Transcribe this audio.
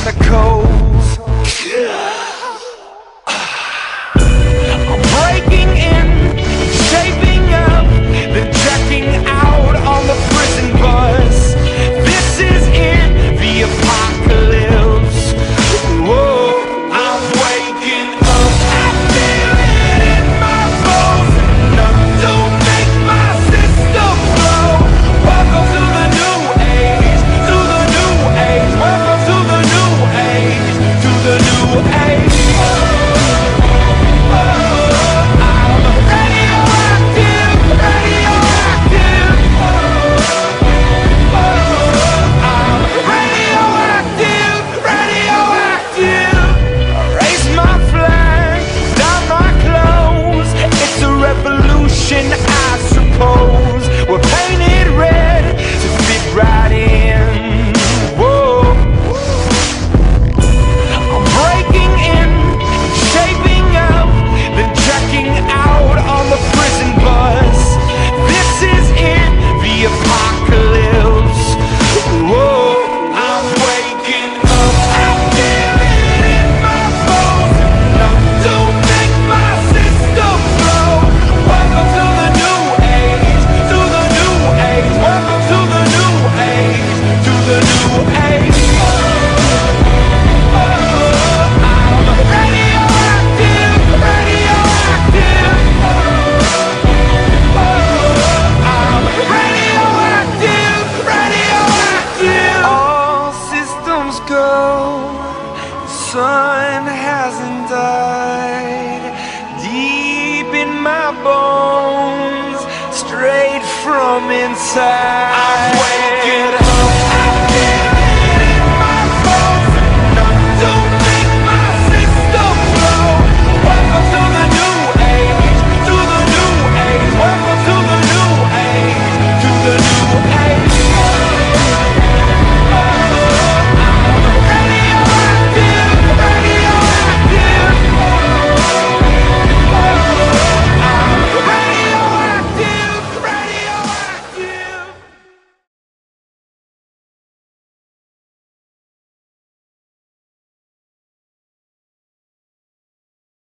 chemicals. I'm breaking in, shaping up, then checking out on the prison bus. This is it, the apocalypse. Whoa, I'm waking up, I feel it in my bones. Enough to make my system blow. Welcome to the new age, to the new age. Welcome to the new age, to the new age. I suppose we're painted red to fit right in. Whoa, I'm breaking in, shaping up, then checking out on the prison bus. This is it, the apocalypse. Whoa, I'm waking up, I feel it in my bones. Enough to make my system blow. Welcome to the new age, to the new age. Welcome to the new age, to the new age. I'm radioactive, radioactive. I'm radioactive, radioactive. All systems go, the sun hasn't died. Deep in my bones, straight from inside.